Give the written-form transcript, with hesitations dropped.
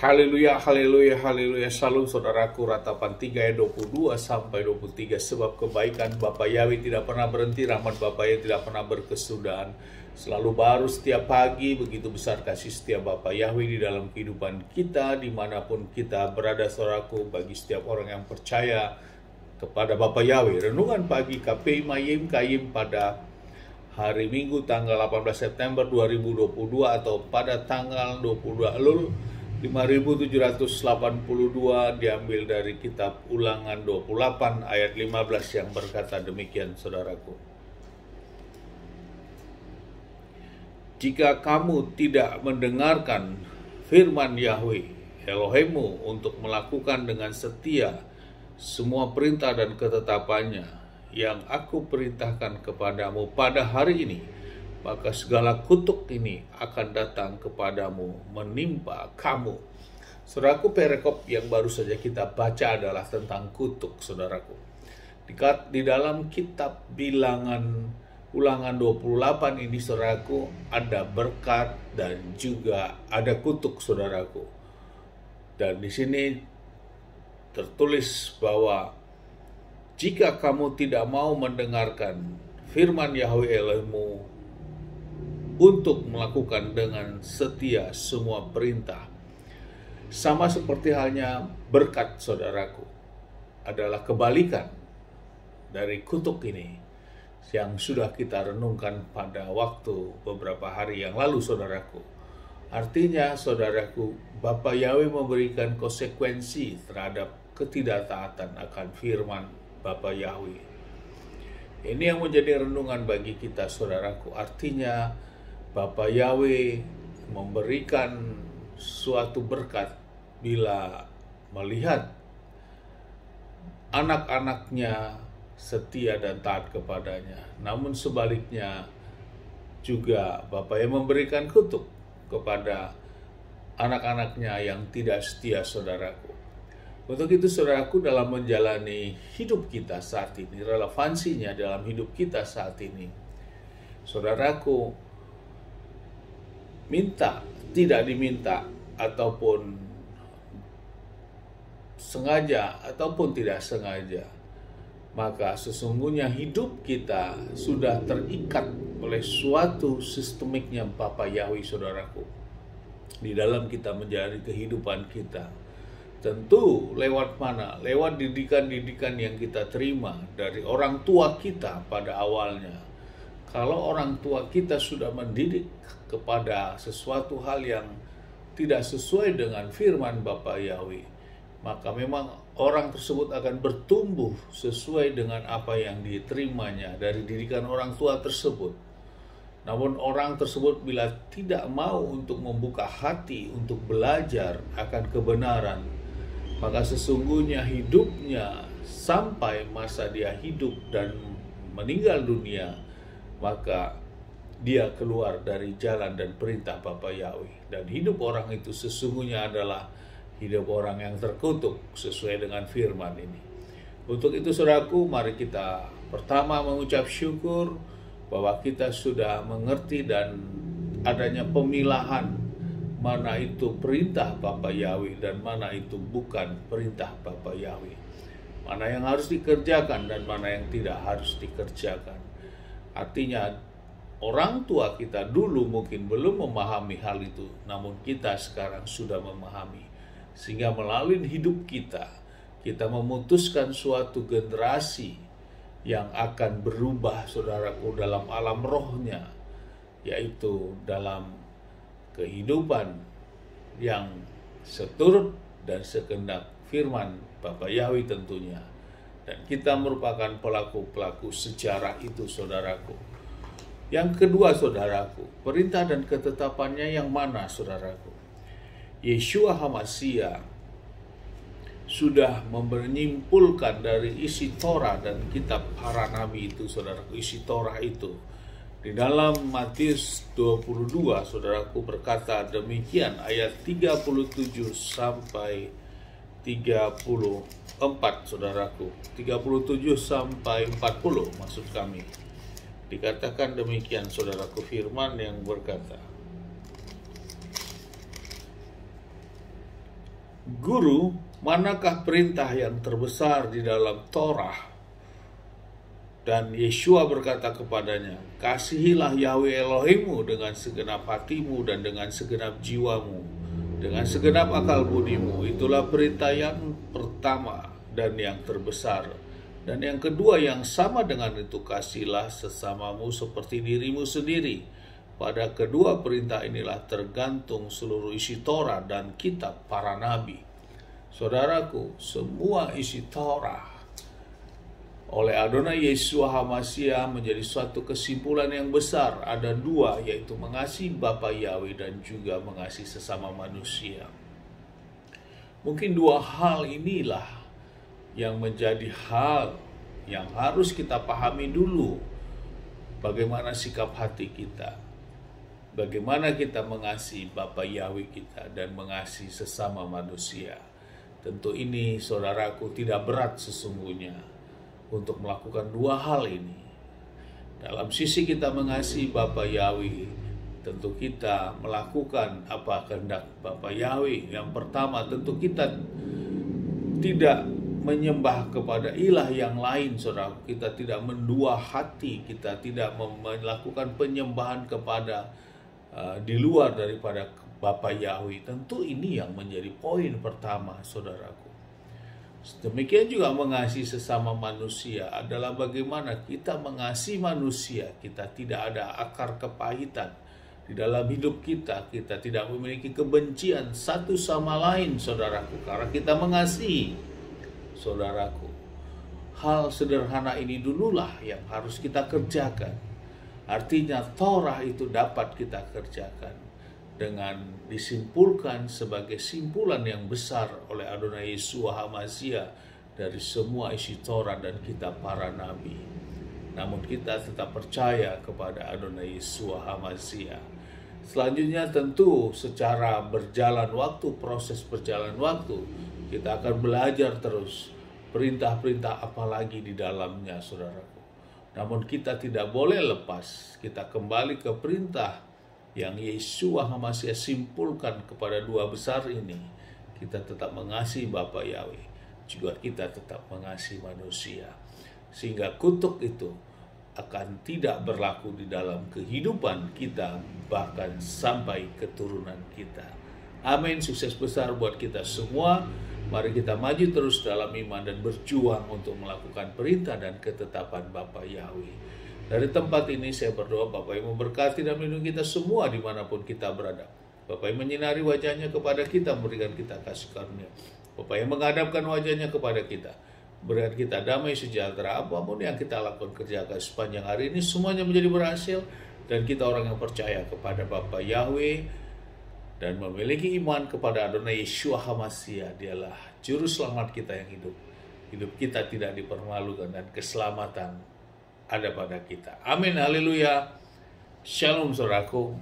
Haleluya, haleluya, haleluya. Salam saudaraku, ratapan 3 ayat 22 sampai 23. Sebab kebaikan Bapa Yahweh tidak pernah berhenti, rahmat Bapa Yahweh tidak pernah berkesudahan. Selalu baru setiap pagi, begitu besar kasih setia Bapa Yahweh di dalam kehidupan kita, dimanapun kita berada saudaraku, bagi setiap orang yang percaya kepada Bapa Yahweh. Renungan pagi KPI Mayim Kayim pada hari Minggu tanggal 18 September 2022 atau pada tanggal 22 Elul 5782 diambil dari kitab Ulangan 28 ayat 15 yang berkata demikian saudaraku. Jika kamu tidak mendengarkan firman Yahweh Elohimmu untuk melakukan dengan setia semua perintah dan ketetapannya yang aku perintahkan kepadamu pada hari ini, maka segala kutuk ini akan datang kepadamu, menimpa kamu. Saudaraku, perikop yang baru saja kita baca adalah tentang kutuk, saudaraku. Di dalam kitab Bilangan Ulangan 28 ini, saudaraku, ada berkat dan juga ada kutuk, saudaraku. Dan di sini tertulis bahwa jika kamu tidak mau mendengarkan firman Yahweh Elohimmu untuk melakukan dengan setia semua perintah, sama seperti halnya berkat saudaraku, adalah kebalikan dari kutuk ini yang sudah kita renungkan pada waktu beberapa hari yang lalu saudaraku. Artinya saudaraku, Bapa Yahweh memberikan konsekuensi terhadap ketidaktaatan akan firman Bapa Yahweh. Ini yang menjadi renungan bagi kita saudaraku. Artinya Bapa Yahweh memberikan suatu berkat bila melihat anak-anaknya setia dan taat kepadanya. Namun sebaliknya juga Bapa yang memberikan kutuk kepada anak-anaknya yang tidak setia saudaraku. Untuk itu saudaraku, dalam menjalani hidup kita saat ini, relevansinya dalam hidup kita saat ini, saudaraku, minta, tidak diminta, ataupun sengaja ataupun tidak sengaja, maka sesungguhnya hidup kita sudah terikat oleh suatu sistemiknya Bapa Yahweh saudaraku. Di dalam kita menjalani kehidupan kita, tentu lewat mana? Lewat didikan-didikan yang kita terima dari orang tua kita pada awalnya. Kalau orang tua kita sudah mendidik kepada sesuatu hal yang tidak sesuai dengan firman Bapa Yahweh, maka memang orang tersebut akan bertumbuh sesuai dengan apa yang diterimanya dari didikan orang tua tersebut. Namun orang tersebut bila tidak mau untuk membuka hati untuk belajar akan kebenaran, maka sesungguhnya hidupnya sampai masa dia hidup dan meninggal dunia, maka dia keluar dari jalan dan perintah Bapa Yahweh. Dan hidup orang itu sesungguhnya adalah hidup orang yang terkutuk sesuai dengan firman ini. Untuk itu saudaraku, mari kita pertama mengucap syukur bahwa kita sudah mengerti dan adanya pemilahan mana itu perintah Bapa Yahweh dan mana itu bukan perintah Bapa Yahweh. Mana yang harus dikerjakan dan mana yang tidak harus dikerjakan. Artinya orang tua kita dulu mungkin belum memahami hal itu, namun kita sekarang sudah memahami. Sehingga melalui hidup kita memutuskan suatu generasi yang akan berubah saudaraku dalam alam rohnya, yaitu dalam kehidupan yang seturut dan sekendak firman Bapa Yahweh tentunya. Dan kita merupakan pelaku-pelaku sejarah itu saudaraku. Yang kedua saudaraku, perintah dan ketetapannya yang mana saudaraku? Yeshua HaMashiach sudah menyimpulkan dari isi Torah dan kitab para nabi itu saudaraku. Isi Torah itu di dalam Matius 22 saudaraku berkata demikian, ayat 37 sampai 34 saudaraku, 37 sampai 40 maksud kami. Dikatakan demikian saudaraku, firman yang berkata, Guru, manakah perintah yang terbesar di dalam Torah? Dan Yeshua berkata kepadanya, kasihilah Yahweh Elohimmu dengan segenap hatimu dan dengan segenap jiwamu, dengan segenap akal budimu. Itulah perintah yang pertama dan yang terbesar. Dan yang kedua yang sama dengan itu, kasihilah sesamamu seperti dirimu sendiri. Pada kedua perintah inilah tergantung seluruh isi Torah dan kitab para nabi. Saudaraku, semua isi Torah oleh Adonai Yeshua HaMashiach menjadi suatu kesimpulan yang besar. Ada dua, yaitu mengasihi Bapa Yahweh dan juga mengasihi sesama manusia. Mungkin dua hal inilah yang menjadi hal yang harus kita pahami dulu. Bagaimana sikap hati kita, bagaimana kita mengasihi Bapa Yahweh kita dan mengasihi sesama manusia. Tentu ini, saudaraku, tidak berat sesungguhnya untuk melakukan dua hal ini. Dalam sisi kita mengasihi Bapa Yahweh, tentu kita melakukan apa kehendak Bapa Yahweh. Yang pertama, tentu kita tidak menyembah kepada ilah yang lain, saudara. Kita tidak mendua hati, kita tidak melakukan penyembahan kepada di luar daripada Bapa Yahweh. Tentu ini yang menjadi poin pertama, saudaraku. Demikian juga mengasihi sesama manusia adalah bagaimana kita mengasihi manusia. Kita tidak ada akar kepahitan di dalam hidup kita. Kita tidak memiliki kebencian satu sama lain, saudaraku, karena kita mengasihi, saudaraku. Hal sederhana ini dululah yang harus kita kerjakan. Artinya Torah itu dapat kita kerjakan dengan disimpulkan sebagai simpulan yang besar oleh Adonai Yeshua HaMashiach dari semua isi Torah dan kitab para nabi. Namun kita tetap percaya kepada Adonai Yeshua HaMashiach. Selanjutnya tentu secara berjalan waktu, proses berjalan waktu, kita akan belajar terus perintah-perintah apa lagi di dalamnya, saudaraku. Namun kita tidak boleh lepas, kita kembali ke perintah yang Yeshua HaMashiach simpulkan kepada dua besar ini. Kita tetap mengasihi Bapa Yahweh, juga kita tetap mengasihi manusia. Sehingga kutuk itu akan tidak berlaku di dalam kehidupan kita, bahkan sampai keturunan kita. Amin. Sukses besar buat kita semua. Mari kita maju terus dalam iman dan berjuang untuk melakukan perintah dan ketetapan Bapa Yahweh. Dari tempat ini saya berdoa Bapak yang memberkati dan melindungi kita semua dimanapun kita berada. Bapak yang menyinari wajahnya kepada kita, memberikan kita kasih karunia. Bapak yang menghadapkan wajahnya kepada kita, berikan kita damai sejahtera. Apapun yang kita lakukan, kerjakan sepanjang hari ini, semuanya menjadi berhasil. Dan kita orang yang percaya kepada Bapa Yahweh dan memiliki iman kepada Adonai Yeshua HaMashiach. Dialah juru selamat kita yang hidup. Hidup kita tidak dipermalukan dan keselamatan ada pada kita. Amin, haleluya. Shalom, saudaraku.